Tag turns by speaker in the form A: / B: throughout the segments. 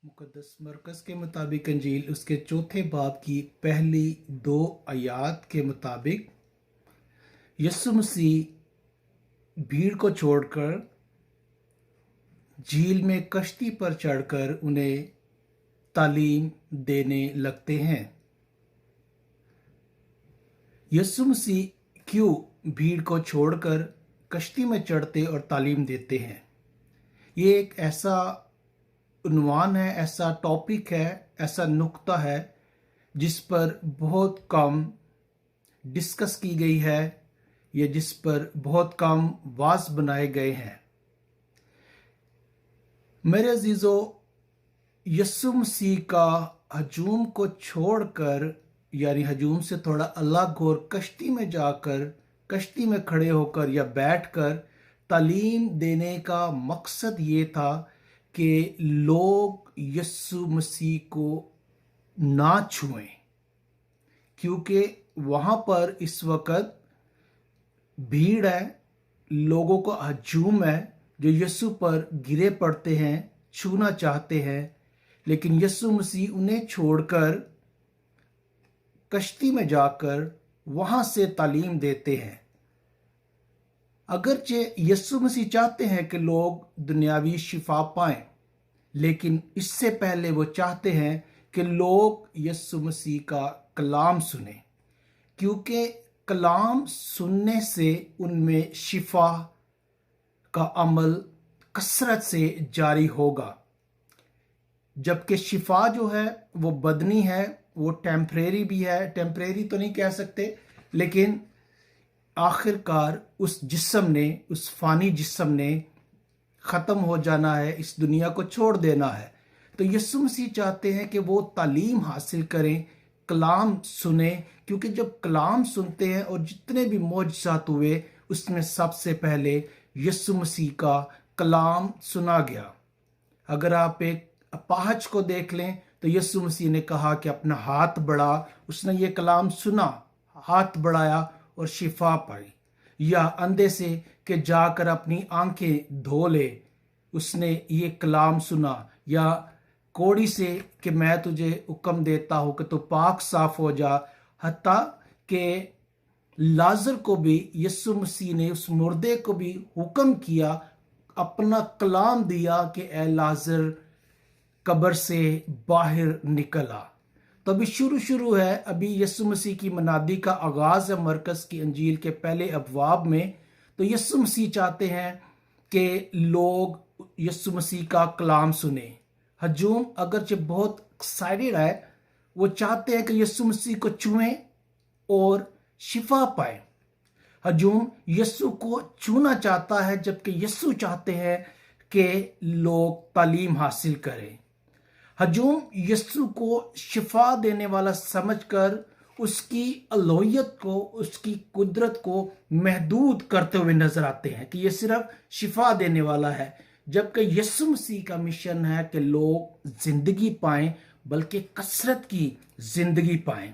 A: मुकद्दस मरकज़ के मुताबिक अंजील उसके चौथे बाब की पहली 2 आयात के मुताबिक यीशु मसीह भीड़ को छोड़कर झील में कश्ती पर चढ़कर उन्हें तालीम देने लगते हैं। यीशु मसीह क्यों भीड़ को छोड़कर कश्ती में चढ़ते और तालीम देते हैं? ये एक ऐसा उन्वान है, ऐसा टॉपिक है, ऐसा नुक्ता है जिस पर बहुत कम डिस्कस की गई है या जिस पर बहुत कम वाज बनाए गए हैं। मेरे अजीजों, यीशु मसीह का हजूम को छोड़कर यानी हजूम से थोड़ा अलग और कश्ती में जाकर, कश्ती में खड़े होकर या बैठकर तालीम देने का मकसद ये था कि लोग यीशु मसीह को ना छुएं, क्योंकि वहाँ पर इस वक्त भीड़ है, लोगों का हजूम है जो यीशु पर गिरे पड़ते हैं, छूना चाहते हैं, लेकिन यीशु मसीह उन्हें छोड़कर कश्ती में जाकर वहाँ से तालीम देते हैं। अगरचे यीशु मसीह चाहते हैं कि लोग दुनियावी शिफा पाएं, लेकिन इससे पहले वो चाहते हैं कि लोग यीशु मसीह का कलाम सुने, क्योंकि कलाम सुनने से उनमें शिफा का अमल कसरत से जारी होगा। जबकि शिफा जो है वो बदनी है, वो टेम्परेरी भी है, टेम्परेरी तो नहीं कह सकते, लेकिन आखिरकार उस जिस्म ने, उस फानी जिस्म ने ख़त्म हो जाना है, इस दुनिया को छोड़ देना है। तो यीशु मसीह चाहते हैं कि वो तालीम हासिल करें, कलाम सुने, क्योंकि जब कलाम सुनते हैं और जितने भी मौजज़ात हुए उसमें सबसे पहले यीशु मसीह का कलाम सुना गया। अगर आप एक अपाहज को देख लें तो यीशु मसीह ने कहा कि अपना हाथ बढ़ा, उसने ये कलाम सुना, हाथ बढ़ाया और शिफा पाई। या अंधे से कि जाकर अपनी आंखें धो ले, उसने ये कलाम सुना। या कोड़ी से कि मैं तुझे हुक्म देता हूँ कि तू पाक साफ हो जा। हत्ता कि लाजर को भी यीशु मसीह ने, उस मुर्दे को भी हुक्म किया, अपना कलाम दिया कि ए लाजर कब्र से बाहर निकल आ। तो अभी शुरू है, अभी यीशु मसीह की मनादी का आगाज़ है मरकज़ की अंजील के पहले अबवाब में। तो यीशु मसीह चाहते हैं कि लोग यीशु मसीह का कलाम सुने। हजूम अगरचे बहुत एक्साइटेड है, वो चाहते हैं कि यीशु मसीह को छुएं और शिफा पाए। हजूम यीशु को छूना चाहता है, जबकि यीशु चाहते हैं कि लोग तालीम हासिल करें। हजूम यीशु को शिफा देने वाला समझकर उसकी अलोहियत को, उसकी कुदरत को महदूद करते हुए नजर आते हैं कि यह सिर्फ शिफा देने वाला है, जबकि यीशु मसीह का मिशन है कि लोग जिंदगी पाएं, बल्कि कसरत की जिंदगी पाएं।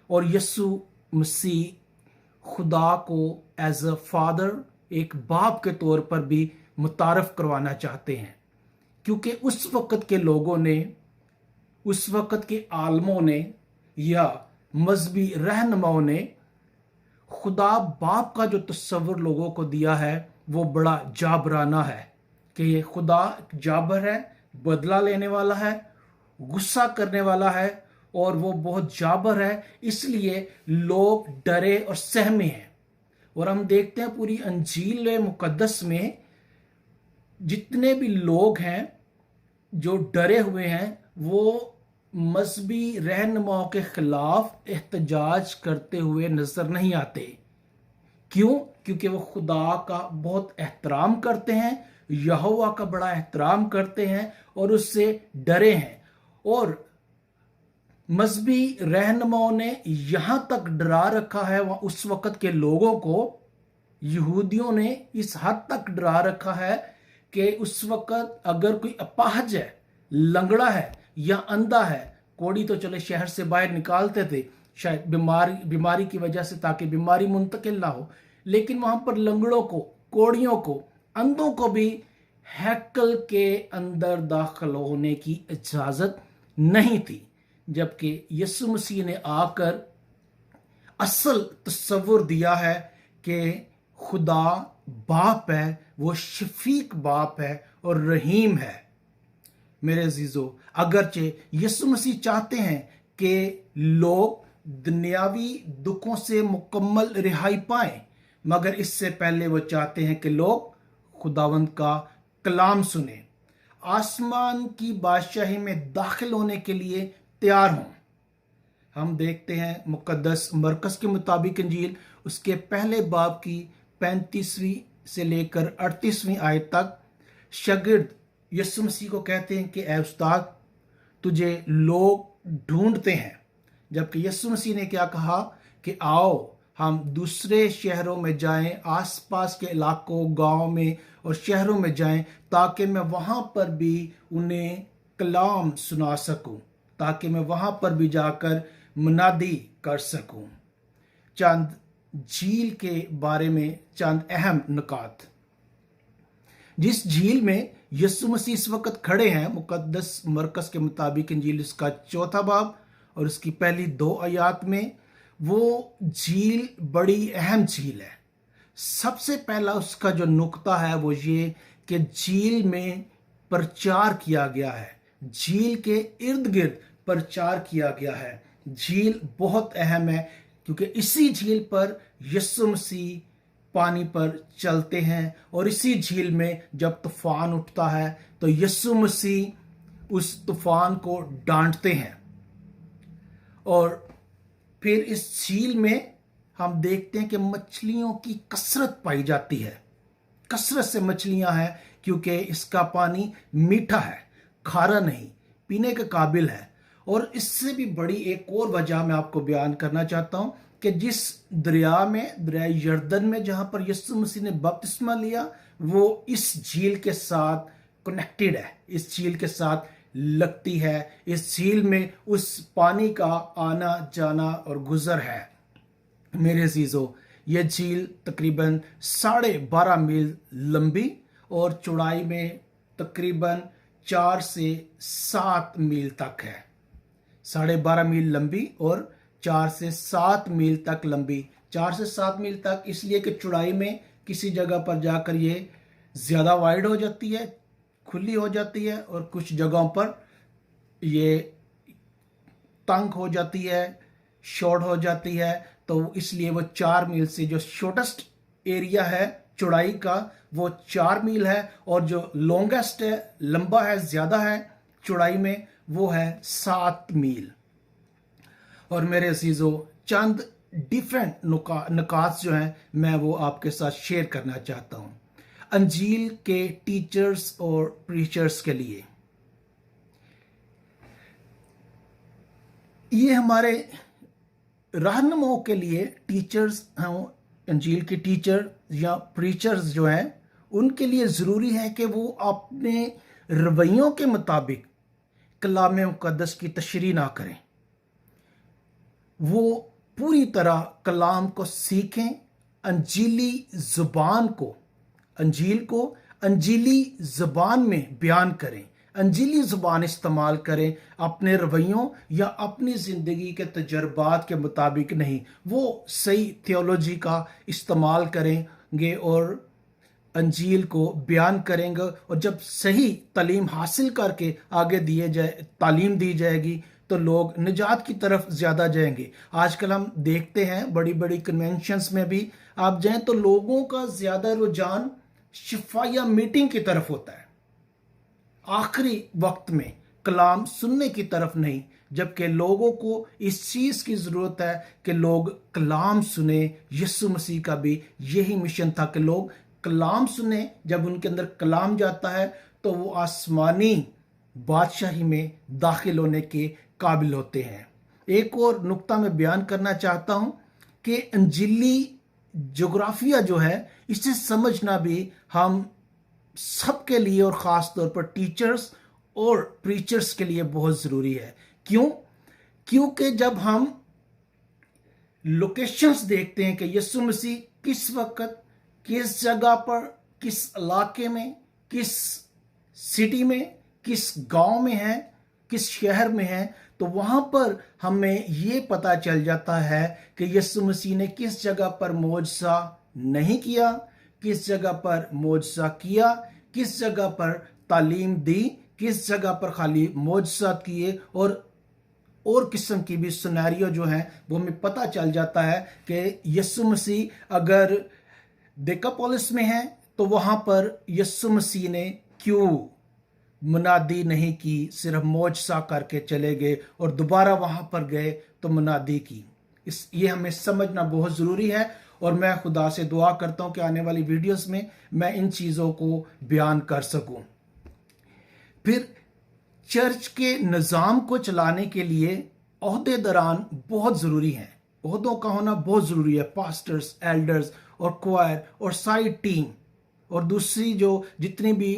A: और यीशु मसीह खुदा को एज अ फादर, एक बाप के तौर पर भी मुतारफ करवाना चाहते हैं, क्योंकि उस वक़्त के लोगों ने, उस वक़्त के आलमों ने या मजहबी रहनुमाओं ने खुदा बाप का जो तस्वर लोगों को दिया है वो बड़ा जाबराना है कि खुदा जाबर है, बदला लेने वाला है, गुस्सा करने वाला है और वो बहुत जाबर है। इसलिए लोग डरे और सहमे हैं। और हम देखते हैं पूरी अंजील मुकद्दस में जितने भी लोग हैं जो डरे हुए हैं, वो मजहबी रहनुमाओं के खिलाफ एहतजाज करते हुए नजर नहीं आते। क्यों? क्योंकि वो खुदा का बहुत एहतराम करते हैं, यहोवा का बड़ा एहतराम करते हैं और उससे डरे हैं। और मजहबी रहनुमाओं ने यहां तक डरा रखा है, वह उस वक़्त के लोगों को, यहूदियों ने इस हद तक डरा रखा है कि उस वक़्त अगर कोई अपाहज है, लंगड़ा है या अंधा है, कोड़ी तो चले शहर से बाहर निकालते थे शायद बीमारी की वजह से, ताकि बीमारी मुंतकिल ना हो, लेकिन वहां पर लंगड़ों को, कोड़ियों को, अंधों को भी हैकल के अंदर दाखिल होने की इजाज़त नहीं थी, जबकि यीशु मसीह ने आकर असल तस्वुर दिया है कि खुदा बाप है, वो शफीक बाप है और रहीम है। मेरे अजीजों, अगरचे यीशु मसीह चाहते हैं कि लोग दुनियावी दुखों से मुकम्मल रिहाई पाएं, मगर इससे पहले वो चाहते हैं कि लोग खुदावंद का कलाम सुने, आसमान की बादशाही में दाखिल होने के लिए तैयार हों। हम देखते हैं मुकद्दस मरकस के मुताबिक इंजील उसके पहले बाब की 35वीं से लेकर 38वीं आयत तक शागिर्द यीशु मसीह को कहते हैं कि ए उस्ताद, तुझे लोग ढूंढते हैं। जबकि यीशु मसीह ने क्या कहा कि आओ हम दूसरे शहरों में जाएं, आसपास के इलाकों, गांव में और शहरों में जाएं, ताकि मैं वहां पर भी उन्हें कलाम सुना सकूं, ताकि मैं वहां पर भी जाकर मुनादी कर सकूं। चंद झील के बारे में चंद अहम नुकात। जिस झील में यीशु मसीह इस वक्त खड़े हैं, मुकद्दस मरकस के मुताबिक इंजील उसका 4था बाब और उसकी पहली 2 आयात में, वो झील बड़ी अहम झील है। सबसे पहला उसका जो नुक्ता है वो ये कि झील में प्रचार किया गया है, झील के इर्द गिर्द प्रचार किया गया है। झील बहुत अहम है क्योंकि इसी झील पर यीशु मसीह पानी पर चलते हैं और इसी झील में जब तूफान उठता है तो यीशु मसीह उस तूफान को डांटते हैं। और फिर इस झील में हम देखते हैं कि मछलियों की कसरत पाई जाती है। कसरत से मछलियां हैं क्योंकि इसका पानी मीठा है, खारा नहीं, पीने के काबिल है। और इससे भी बड़ी एक और वजह मैं आपको बयान करना चाहता हूं कि जिस दरिया में, दरिया यर्दन में जहां पर यीशु मसीह ने बपतिस्मा लिया, वो इस झील के साथ कनेक्टेड है, इस झील के साथ लगती है। इस झील में उस पानी का आना जाना और गुजर है। मेरे अजीजों, यह झील तकरीबन 12.5 मील लंबी और चौड़ाई में तकरीबन 4 से 7 मील तक है। 12.5 मील लंबी और 4 से 7 मील तक लंबी। 4 से 7 मील तक इसलिए कि चौड़ाई में किसी जगह पर जाकर ये ज़्यादा वाइड हो जाती है, खुली हो जाती है, और कुछ जगहों पर ये तंग हो जाती है, शॉर्ट हो जाती है। तो इसलिए वो 4 मील से, जो शॉर्टेस्ट एरिया है चौड़ाई का वो 4 मील है, और जो लॉन्गेस्ट है, लंबा है, ज़्यादा है चौड़ाई में, वो है 7 मील। और मेरे अजीजों, चंद डिफरेंट नुकात जो हैं मैं वो आपके साथ शेयर करना चाहता हूं अंजील के टीचर्स और प्रीचर्स के लिए। ये हमारे रहनुमाओं के लिए टीचर्स हैं, अंजील के टीचर या प्रीचर्स जो हैं, उनके लिए ज़रूरी है कि वो अपने रवैयों के मुताबिक कलाम मुक़द्दस की तशरीह ना करें। वो पूरी तरह कलाम को सीखें, अंजीली ज़ुबान को, अंजील को अंजीली ज़ुबान में बयान करें, अंजीली ज़ुबान इस्तेमाल करें, अपने रवैयों या अपनी ज़िंदगी के तजर्बात के मुताबिक नहीं। वो सही थियोलॉजी का इस्तेमाल करेंगे और अंजील को बयान करेंगे, और जब सही तालीम हासिल करके आगे तालीम दी जाएगी तो लोग निजात की तरफ ज़्यादा जाएंगे। आजकल हम देखते हैं बड़ी बड़ी कन्वेंशंस में भी आप जाएं तो लोगों का ज़्यादा रुझान शिफाया मीटिंग की तरफ होता है, आखिरी वक्त में कलाम सुनने की तरफ नहीं, जबकि लोगों को इस चीज़ की ज़रूरत है कि लोग कलाम सुने। यीशु मसीह का भी यही मिशन था कि लोग कलाम सुने। जब उनके अंदर कलाम जाता है तो वो आसमानी बादशाही में दाखिल होने के काबिल होते हैं। एक और नुक्ता मैं बयान करना चाहता हूं कि अंजीली जोग्राफिया जो है, इसे समझना भी हम सबके लिए और ख़ास तौर पर टीचर्स और प्रीचर्स के लिए बहुत ज़रूरी है। क्यों? क्योंकि जब हम लोकेशंस देखते हैं कि यीशु मसीह किस वक्त, किस जगह पर, किस इलाके में, किस सिटी में, किस गांव में है, किस शहर में है, तो वहां पर हमें ये पता चल जाता है कि यीशु मसीह ने किस जगह पर मौजज़ा नहीं किया, किस जगह पर मौजज़ा किया, किस जगह पर तालीम दी, किस जगह पर खाली मौजज़ात किए, और किस्म की भी सिनेरियो जो है वो हमें पता चल जाता है कि यीशु मसीह अगर डेकापोलिस में है तो वहां पर यीशु मसीह ने क्यों मुनादी नहीं की, सिर्फ मौजज़ा करके चले गए और दोबारा वहां पर गए तो मुनादी की। ये हमें समझना बहुत ज़रूरी है, और मैं खुदा से दुआ करता हूं कि आने वाली वीडियोस में मैं इन चीज़ों को बयान कर सकूं। फिर चर्च के निज़ाम को चलाने के लिए ओहदेदारान बहुत ज़रूरी हैं। ओहदों का होना बहुत ज़रूरी है। पास्टर्स, एल्डर्स और क्वायर और सारी टीम और दूसरी जो जितनी भी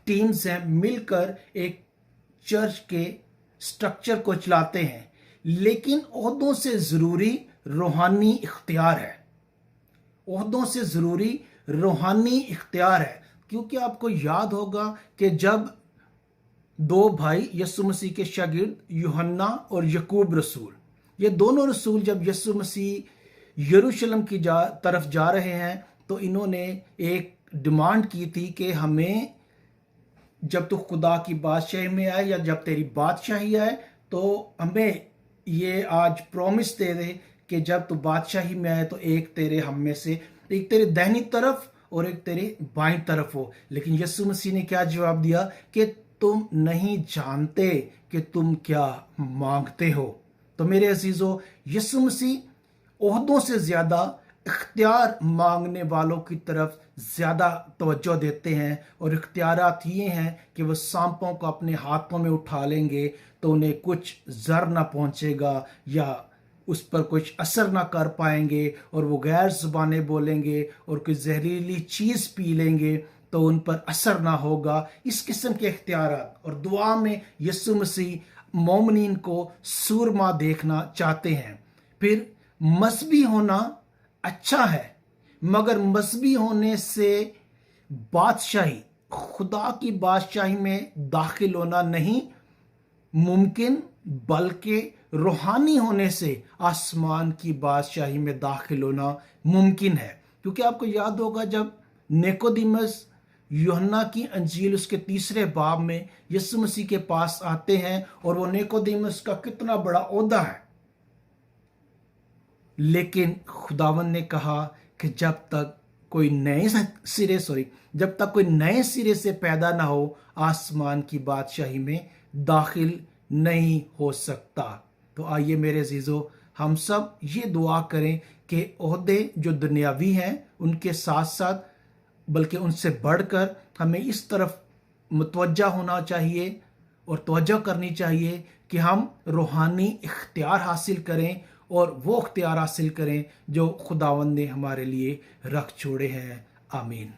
A: टीम्स हैं मिलकर एक चर्च के स्ट्रक्चर को चलाते हैं। लेकिन ओहदों से ज़रूरी रूहानी इख्तियार है। ओहदों से ज़रूरी रूहानी इख्तियार है, क्योंकि आपको याद होगा कि जब दो भाई यीशु मसीह के शागिर्द यूहन्ना और यकूब रसूल, ये दोनों रसूल जब यीशु मसीह यरूशलेम की तरफ जा रहे हैं तो इन्होंने एक डिमांड की थी कि हमें जब तू खुदा की बादशाही में आए या जब तेरी बादशाही आए तो हमें ये आज प्रॉमिस दे दे कि जब तू बादशाही में आए तो एक तेरे हम में से एक तेरे दाहिनी तरफ और एक तेरे बाईं तरफ हो। लेकिन यीशु मसीह ने क्या जवाब दिया कि तुम नहीं जानते कि तुम क्या मांगते हो। तो मेरे अजीजों, यीशु मसीह ओहदों से ज्यादा इख्तियार मांगने वालों की तरफ ज्यादा तवज्जो देते हैं, और इख्तियारात ये हैं कि वह सांपों को अपने हाथों में उठा लेंगे तो उन्हें कुछ जर ना पहुंचेगा या उस पर कुछ असर ना कर पाएंगे, और वो गैर ज़ुबानें बोलेंगे और कोई जहरीली चीज़ पी लेंगे तो उन पर असर ना होगा। इस किस्म के इख्तियारात। और दुआ में यीशु मसीह मोमिनीन को सूरमा देखना चाहते हैं। फिर मजहबी होना अच्छा है, मगर मजहबी होने से बादशाही, खुदा की बादशाही में दाखिल होना नहीं मुमकिन, बल्कि रूहानी होने से आसमान की बादशाही में दाखिल होना मुमकिन है। क्योंकि आपको याद होगा जब निकोदेमुस यूहन्ना की अंजील उसके 3 बाब में यीशु मसीह के पास आते हैं, और वो निकोदेमुस का कितना बड़ा ओहदा है, लेकिन खुदावन ने कहा कि जब तक कोई नए सिरे से पैदा ना हो आसमान की बादशाही में दाखिल नहीं हो सकता। तो आइए मेरे अजीजों, हम सब ये दुआ करें कि ओहदे जो दुनियावी हैं उनके साथ साथ बल्कि उनसे बढ़कर हमें इस तरफ मुतवज्जा होना चाहिए और तवज्जो करनी चाहिए कि हम रूहानी इख्तियार हासिल करें, और वो इख्तियार हासिल करें जो खुदावंद ने हमारे लिए रख छोड़े हैं। आमीन।